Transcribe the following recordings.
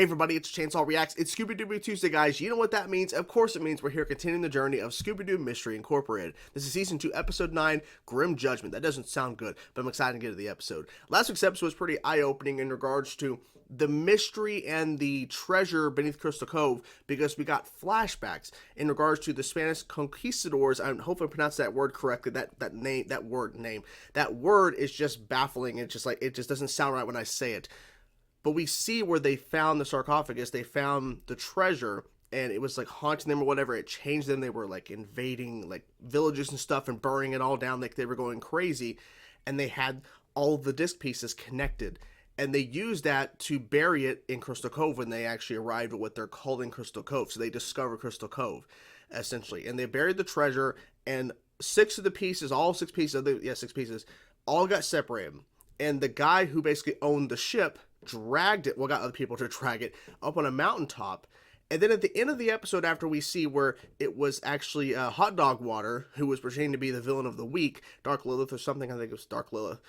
Hey everybody, it's Chainsaw Reacts. It's Scooby-Doo Tuesday, guys. You know what that means? Of course it means we're here continuing the journey of Scooby-Doo Mystery Incorporated. This is Season 2, Episode 9, Grim Judgment. That doesn't sound good, but I'm excited to get to the episode. Last week's episode was pretty eye-opening in regards to the mystery and the treasure beneath Crystal Cove, because we got flashbacks in regards to the Spanish conquistadors. I hope I pronounced that word correctly. That word is just baffling. It's just like, it just doesn't sound right when I say it. But we see where they found the sarcophagus, they found the treasure, and it was like haunting them or whatever. It changed them. They were like invading like villages and stuff and burning it all down. Like they were going crazy. And they had all the disc pieces connected. And they used that to bury it in Crystal Cove when they actually arrived at what they're calling Crystal Cove. So they discovered Crystal Cove, essentially. And they buried the treasure, and six pieces, all got separated. And the guy who basically owned the ship dragged it, well, got other people to drag it up on a mountaintop. And then at the end of the episode, after we see where it was actually Hot Dog Water, who was pretending to be the villain of the week, Dark Lilith or something, I think it was Dark Lilith,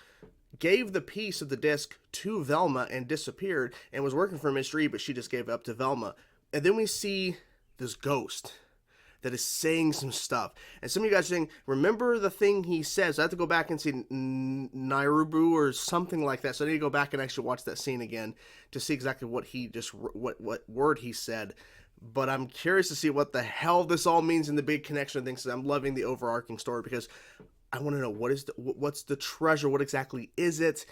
gave the piece of the disc to Velma and disappeared and was working for Mystery, but she just gave it up to Velma. And then we see this ghost that is saying some stuff. And some of you guys are saying, remember the thing he says? I have to go back and see Nairubu or something like that. So I need to go back and actually watch that scene again to see exactly what he just, what word he said. But I'm curious to see what the hell this all means in the big connection of things. I'm loving the overarching story because I want to know what's the treasure, what exactly is it,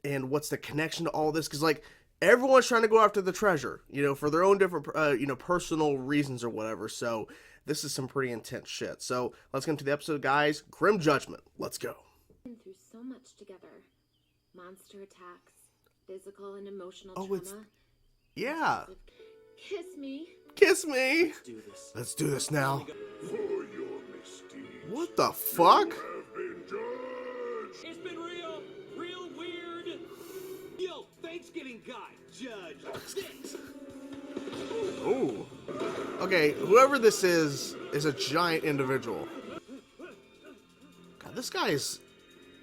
and what's the connection to all this? Because like, everyone's trying to go after the treasure, you know, for their own different, personal reasons or whatever. So this is some pretty intense shit. So let's get into the episode, guys. Grim Judgment. Let's go. Been through so much together. Monster attacks, physical and emotional trauma. Yeah. Kiss me. Kiss me. Let's do this. Let's do this now. For your misdeeds, What the fuck? you have been judged. It's been real weird. Yo, Thanksgiving guy, Judge. This. Ooh. Okay, whoever this is a giant individual. God, this guy is...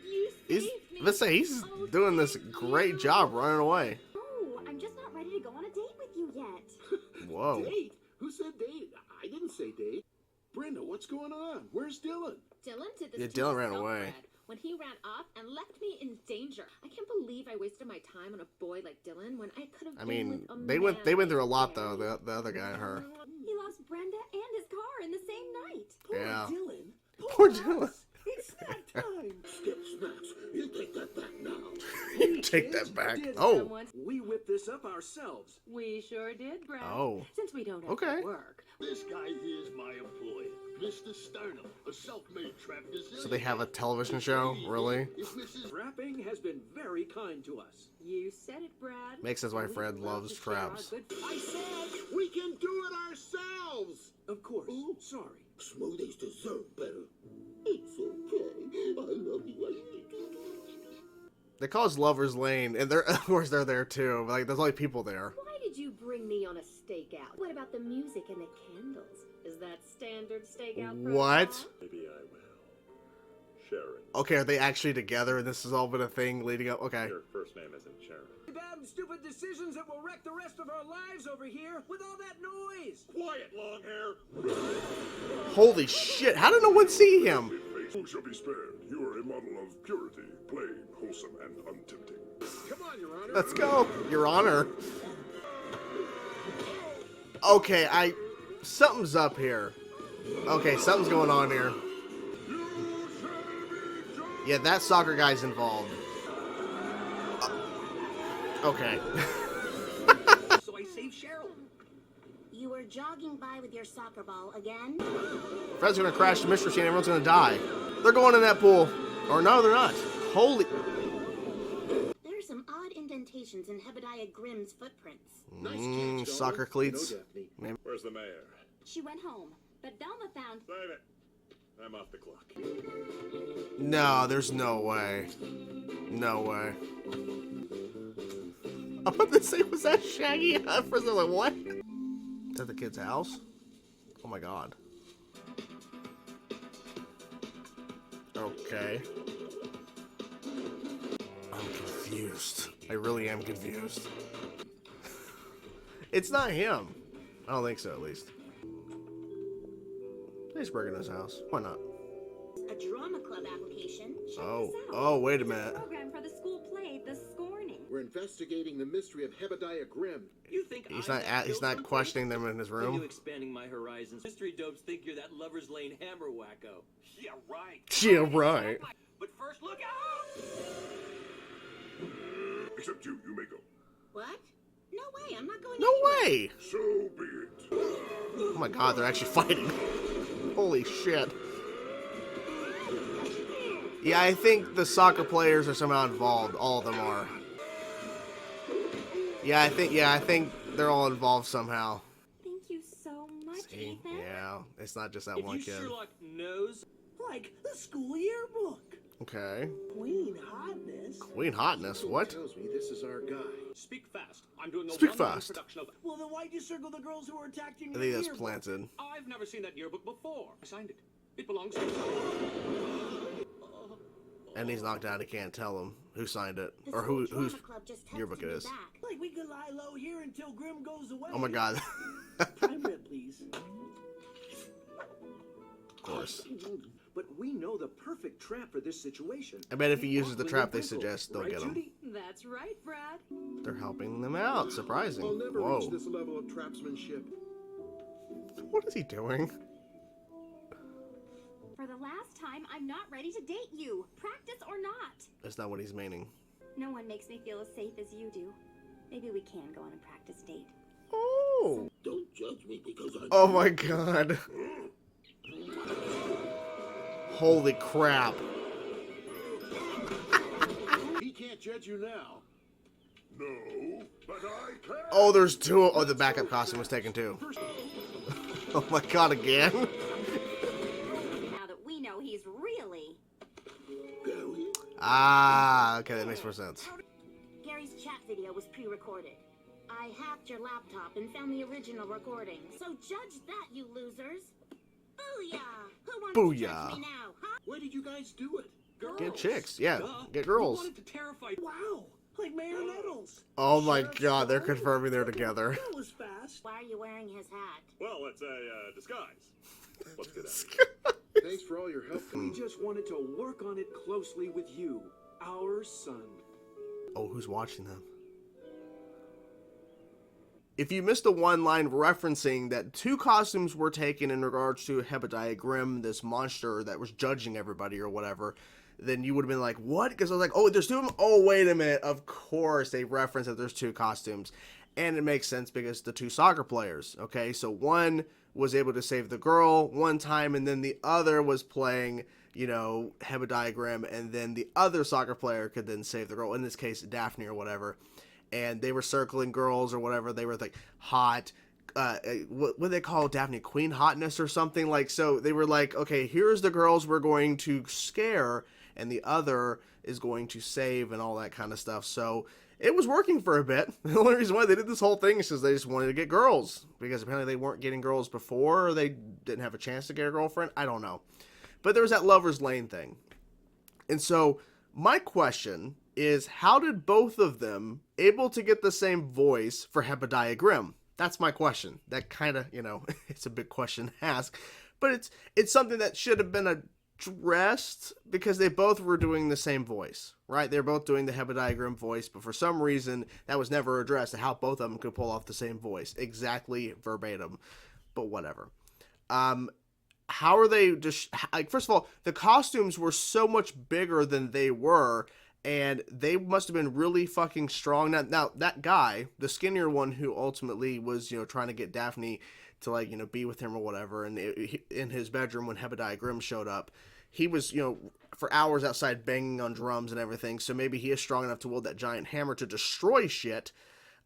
You saved me. Let's say he's doing this great job running away. Oh, I'm just not ready to go on a date with you yet. Whoa. Date? Who said date? I didn't say date. Brenda, what's going on? Where's Dylan? Dylan did this Yeah, to Dylan ran himself, away. Brad, when he ran off and left me in danger. I can't believe I wasted my time on a boy like Dylan when I could have I been mean, with a they went man through a lot like though, Barry. the other guy and her. He lost Brenda and his car in the same night. Poor Yeah. Dylan. Poor Dylan. It's snack time. Skip snacks. You take that back now. You take that back. Did Oh. Someone- We whipped this up ourselves. We sure did, Brad. Oh. Since we don't have Okay. to work. This guy here is my employer, Mr. Sternum, a self-made trap designer. So they have a television show? Really? If Mrs. Rapping has been very kind to us. You said it, Brad. Makes sense why We Fred love loves to share our traps. good- I said, We can do it ourselves. of course. Ooh. Sorry. Smoothies deserve better. It's okay. I love you. They call us Lover's Lane, and they're of course they're there too. Like there's only people there. Why did you bring me on a stakeout? What about the music and the candles? Is that standard stakeout What? protocol? Maybe I will. Sharon. Okay, are they actually together and this has all been a thing leading up? Okay. Your first name isn't Sharon. Bad and stupid decisions that will wreck the rest of our lives over here with all that noise. Quiet, long hair. Holy shit, how did no one see him? Who shall be spared? You are a model of purity, plain, wholesome, and untempting. Come on, Your Honor. Let's go, Your Honor. Okay, something's up here. Okay, something's going on here. Yeah, that soccer guy's involved. Okay. So I saved Cheryl. You were jogging by with your soccer ball again? Fred's gonna crash the mystery machine, everyone's gonna die. They're going in that pool. Or no, they're not. Holy... There are some odd indentations in Hebediah Grimm's footprints. Nice catch, soccer Donna. cleats. No, Daphne. Where's the mayor? She went home, but Velma found... Save it. I'm off the clock. No, there's no way. No way. I'm about to say, was that Shaggy? At first I was like, what? Is that the kid's house? Oh my god. Okay. I'm confused. I really am confused. It's not him. I don't think so, at least. He's breaking his house. Why not? A drama club application. Check Oh, this out. oh, wait a minute. Program for the school play, The Scorning. We're investigating the mystery of Hebediah Grimm. You think He's I'm not. that He's not dope? questioning them in his Continue room. expanding my horizons. Mystery dopes think you're that Lover's Lane hammer wacko. Yeah, right. Yeah, right. But first, look out! Except you may go. What? No way, I'm not going No anywhere. way! So be it. Oh my God, they're actually fighting. Holy shit. Yeah, I think the soccer players are somehow involved. All of them are. Yeah, I think they're all involved somehow. Thank you so much, See? Ethan. Yeah, it's not just that If one you kid. Sherlock knows, Like the school yearbook. Okay. Queen Hotness. Queen Hotness, what? Tells me this is our guy. speak fast. I'm doing a Speak one-line fast. production of. Well, then why'd you circle the girls who were attacked in I your think that's yearbook? planted. I've never seen that yearbook before. I signed it. It belongs to me. And he's knocked out. He can't tell him who signed it The or school whose drama club just texted yearbook it me is. back. Like we could lie low here until Grimm goes away. Oh my God. Prime rib, please. Of course. But we know the perfect trap for this situation. I bet if he uses the With trap they Pericles, suggest, they'll right, get him. Judy? That's right, Brad. They're helping them out. Surprising. I'll never Whoa. reach this level of trapsmanship. What is he doing? For the last time, I'm not ready to date you. Practice or not. That's not what he's meaning. No one makes me feel as safe as you do. Maybe we can go on a practice date. Oh. Don't judge me because I'm... Oh my God. Holy crap. He can't judge you now. No, but I can. Oh, there's two. Oh, the backup costume was taken too. Oh my God, again. Now that we know he's really... Gary? Ah, okay, that makes more sense. Gary's chat video was pre-recorded. I hacked your laptop and found the original recording. So judge that, you losers. Booyah! Who wants to Booyah. judge me now, huh? Why did you guys do it? Girls. Get chicks, yeah, Duh. get You girls. wanted to terrify. Wow, like Mayor Nettles. Oh my God, they're confirming they're together. That was fast. Why are you wearing his hat? Well, it's a disguise. Let's get out. Thanks for all your help. We just wanted to work on it closely with you, our son. Oh, who's watching them? If you missed the one line referencing that two costumes were taken in regards to Hebediah Grimm, this monster that was judging everybody or whatever, then you would have been like, what? Because I was like, oh, there's two of them? Oh, wait a minute. Of course, they reference that there's two costumes. And it makes sense because the two soccer players, okay? So one was able to save the girl one time, and then the other was playing, you know, Hebediah Grimm, and then the other soccer player could then save the girl, in this case, Daphne or whatever. And they were circling girls or whatever. They were like hot. What do they call Daphne? Queen Hotness or something? Like, so they were like, okay, here's the girls we're going to scare, and the other is going to save and all that kind of stuff. So it was working for a bit. The only reason why they did this whole thing is because they just wanted to get girls. Because apparently they weren't getting girls before, or they didn't have a chance to get a girlfriend. I don't know. But there was that Lover's Lane thing. And so my question is, how did both of them able to get the same voice for Hebediah Grimm? That's my question. That kind of, you know, it's a big question to ask, but it's something that should have been addressed because they both were doing the same voice, right? They're both doing the Hebediah Grimm voice, but for some reason that was never addressed, how both of them could pull off the same voice, exactly verbatim, but whatever. How are they just, like, first of all, the costumes were so much bigger than they were, and they must have been really fucking strong. Now that guy, the skinnier one who ultimately was, you know, trying to get Daphne to, like, you know, be with him or whatever, and in his bedroom when Hebediah Grimm showed up, he was, you know, for hours outside banging on drums and everything, so maybe he is strong enough to wield that giant hammer to destroy shit.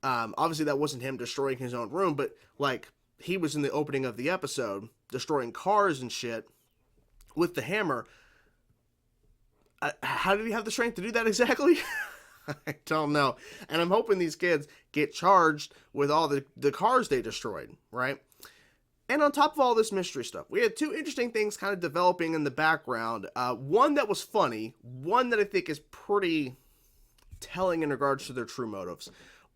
Obviously that wasn't him destroying his own room, but, like, he was in the opening of the episode destroying cars and shit with the hammer. How did he have the strength to do that exactly? I don't know. And I'm hoping these kids get charged with all the cars they destroyed, right? And on top of all this mystery stuff, we had two interesting things kind of developing in the background. One that was funny, one that I think is pretty telling in regards to their true motives.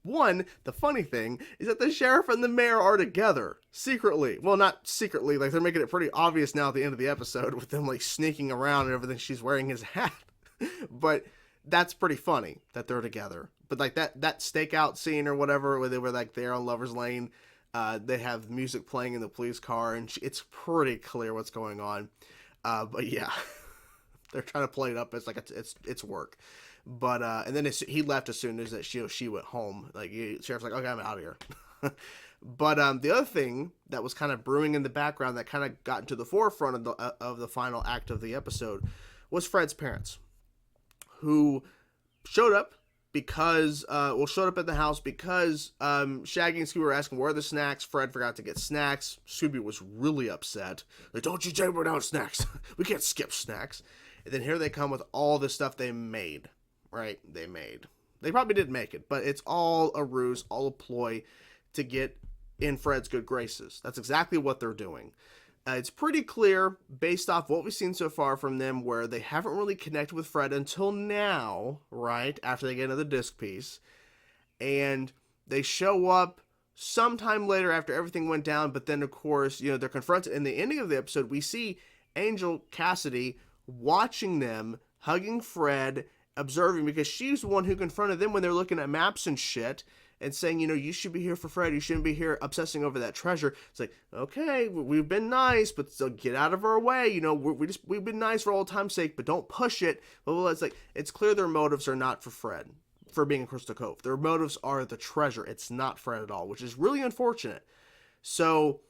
One, the funny thing is that the sheriff and the mayor are together secretly. Well, not secretly, like they're making it pretty obvious now at the end of the episode with them like sneaking around and everything. She's wearing his hat, but that's pretty funny that they're together. But like that stakeout scene or whatever, where they were like there on Lover's Lane, they have music playing in the police car, and it's pretty clear what's going on. But yeah, they're trying to play it up as like it's work. But and then he left as soon as that she went home. Like sheriff's like, okay, I'm out of here. But the other thing that was kind of brewing in the background that kind of got into the forefront of the final act of the episode was Fred's parents, who showed up because showed up at the house because Shaggy and Scooby were asking where are the snacks. Fred forgot to get snacks. Scooby was really upset. Like, don't you jam down snacks. We can't skip snacks. And then here they come with all the stuff they made. Right? They probably didn't make it, but it's all a ruse, all a ploy to get in Fred's good graces. That's exactly what they're doing. It's pretty clear, based off what we've seen so far from them, where they haven't really connected with Fred until now, right? After they get into the disc piece. And they show up sometime later after everything went down, but then, of course, they're confronted. In the ending of the episode, we see Angel Cassidy watching them, hugging Fred, observing, because she's the one who confronted them when they're looking at maps and shit and saying, you should be here for Fred, you shouldn't be here obsessing over that treasure. It's like, okay, we've been nice, but still get out of our way. We've been nice for old time's sake, but don't push it. Well, it's like, it's clear their motives are not for Fred, for being in Crystal Cove. Their motives are the treasure. It's not Fred at all, which is really unfortunate. So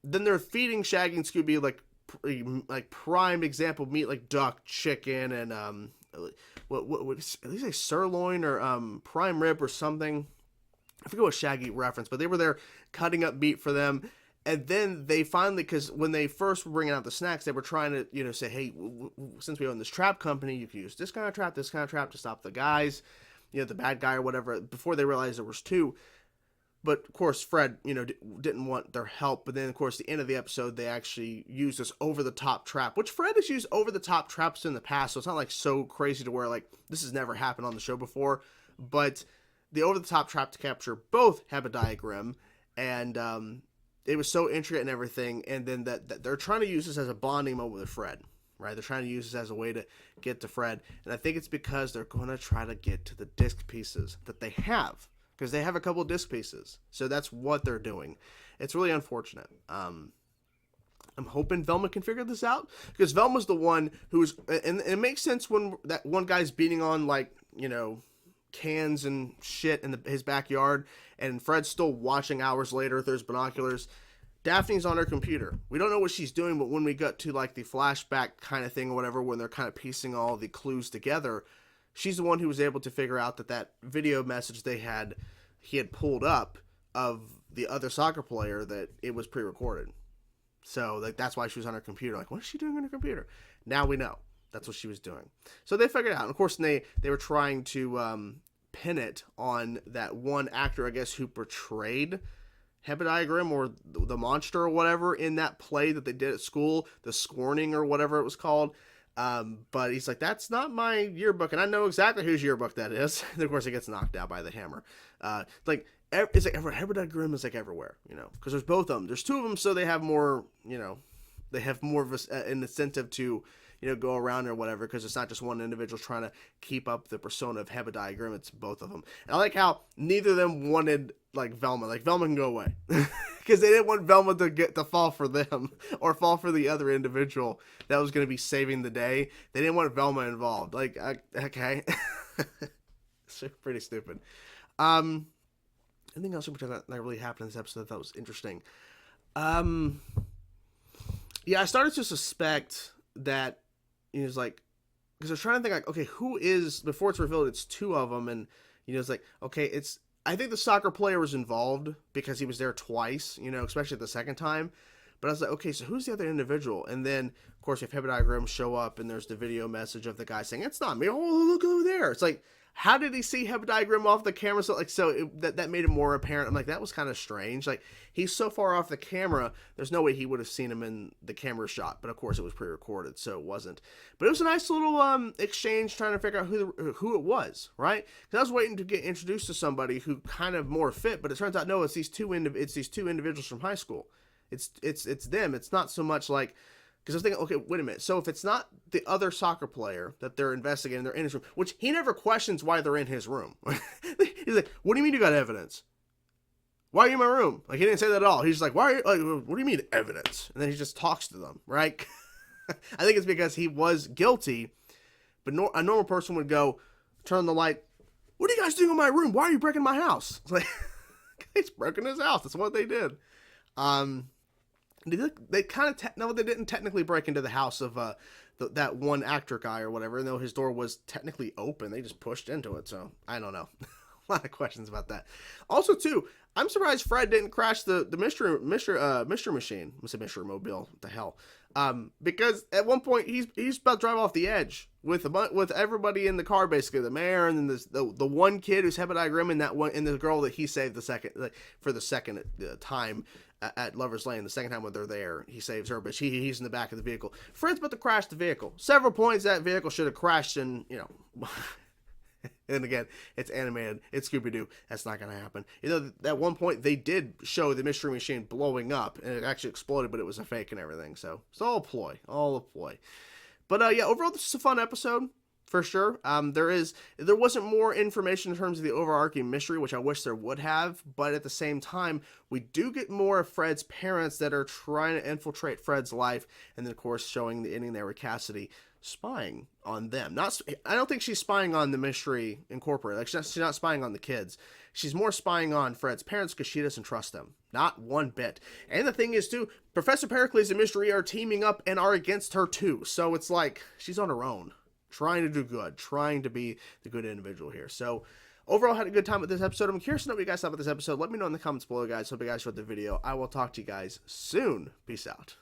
then they're feeding Shaggy and Scooby like prime example meat, like duck, chicken, and what at least a sirloin or prime rib or something. I forget what Shaggy referenced, but they were there cutting up meat for them. And then they finally, because when they first were bringing out the snacks, they were trying to, say, hey, since we own this trap company, you can use this kind of trap to stop the guys, the bad guy or whatever, before they realized there was two. But, of course, Fred, didn't want their help. But then, of course, the end of the episode, they actually used this over-the-top trap, which Fred has used over-the-top traps in the past, so it's not, like, so crazy to where, like, this has never happened on the show before. But the over-the-top trap to capture both Hebediah Grimm, and it was so intricate and everything, and then that they're trying to use this as a bonding moment with Fred, right? They're trying to use this as a way to get to Fred, and I think it's because they're going to try to get to the disc pieces that they have, because they have a couple of disc pieces, so that's what they're doing. It's really unfortunate. I'm hoping Velma can figure this out, because Velma's the one who's, and it makes sense when that one guy's beating on, like, cans and shit in his backyard, and Fred's still watching hours later through his binoculars. Daphne's on her computer. We don't know what she's doing, but when we got to like the flashback kind of thing or whatever, when they're kind of piecing all the clues together, she's the one who was able to figure out that video message he had pulled up of the other soccer player, that it was pre-recorded. So like that's why she was on her computer. Like, what is she doing on her computer? Now we know. That's what she was doing. So they figured it out. And of course, they were trying to pin it on that one actor, I guess, who portrayed Hebediah Grimm, or the monster or whatever, in that play that they did at school, the Scorning or whatever it was called. But he's like, that's not my yearbook, and I know exactly whose yearbook that is. And of course, it gets knocked out by the hammer. It's like Hebediah Grimm is like everywhere, because there's both of them. There's two of them, so they have more, they have more of an incentive to, go around or whatever, because it's not just one individual trying to keep up the persona of Hebediah Grimm, it's both of them. And I like how neither of them wanted, like, Velma. Like, Velma can go away. Because they didn't want Velma to fall for them, or fall for the other individual that was going to be saving the day. They didn't want Velma involved. Like, okay. It's pretty stupid. Anything else that really happened in this episode that was interesting? Yeah, I started to suspect that, it's like, because I was trying to think, like, okay, who is, before it's revealed it's two of them, and, it's like, okay, I think the soccer player was involved because he was there twice, especially the second time. But I was like, okay, so who's the other individual? And then, of course, if Hebediah Grimm show up and there's the video message of the guy saying, it's not me. Oh, look over there. It's like, how did he see Hebediah Grimm off the camera? So that made it more apparent. I'm like, that was kind of strange. Like, he's so far off the camera, there's no way he would have seen him in the camera shot. But of course, it was pre-recorded, so it wasn't. But it was a nice little exchange trying to figure out who it was, right? Because I was waiting to get introduced to somebody who kind of more fit, but it turns out no, it's these two individuals from high school. It's them. It's not so much like. Because I was thinking, okay, wait a minute. So if it's not the other soccer player that they're investigating, they're in his room, which he never questions why they're in his room. He's like, what do you mean you got evidence? Why are you in my room? Like, he didn't say that at all. He's like, why are you, like, what do you mean evidence? And then he just talks to them, right? I think it's because he was guilty, but a normal person would go, turn the light, what are you guys doing in my room? Why are you breaking my house? It's like, guys broke in his house. That's what they did. They kind of no, they didn't technically break into the house of that one actor guy or whatever, though his door was technically open. They just pushed into it, so I don't know. A lot of questions about that. Also, too, I'm surprised Fred didn't crash the mystery machine. I said mystery mobile. What the hell? Because at one point he's about to drive off the edge with everybody in the car, basically the mayor and then the one kid who's Hebediah Grimm and the girl that he saved for the second time at Lover's Lane. The second time when they're there, he saves her, but he's in the back of the vehicle. Fred's about to crash the vehicle. Several points that vehicle should have crashed, and and again, it's animated. It's Scooby-Doo. That's not going to happen. At one point, they did show the mystery machine blowing up, and it actually exploded, but it was a fake and everything. So, it's all a ploy. All a ploy. But, yeah, overall, this is a fun episode, for sure. There wasn't more information in terms of the overarching mystery, which I wish there would have, but at the same time, we do get more of Fred's parents that are trying to infiltrate Fred's life, and then, of course, showing the ending there with Cassidy spying on them. I don't think she's spying on the Mystery Incorporated. Like, she's not spying on the kids. She's more spying on Fred's parents because she doesn't trust them. Not one bit. And the thing is, too, Professor Pericles and Mystery are teaming up and are against her, too. So it's like, she's on her own. Trying to do good. Trying to be the good individual here. So, overall, had a good time with this episode. I'm curious to know what you guys thought about this episode. Let me know in the comments below, guys. Hope you guys enjoyed the video. I will talk to you guys soon. Peace out.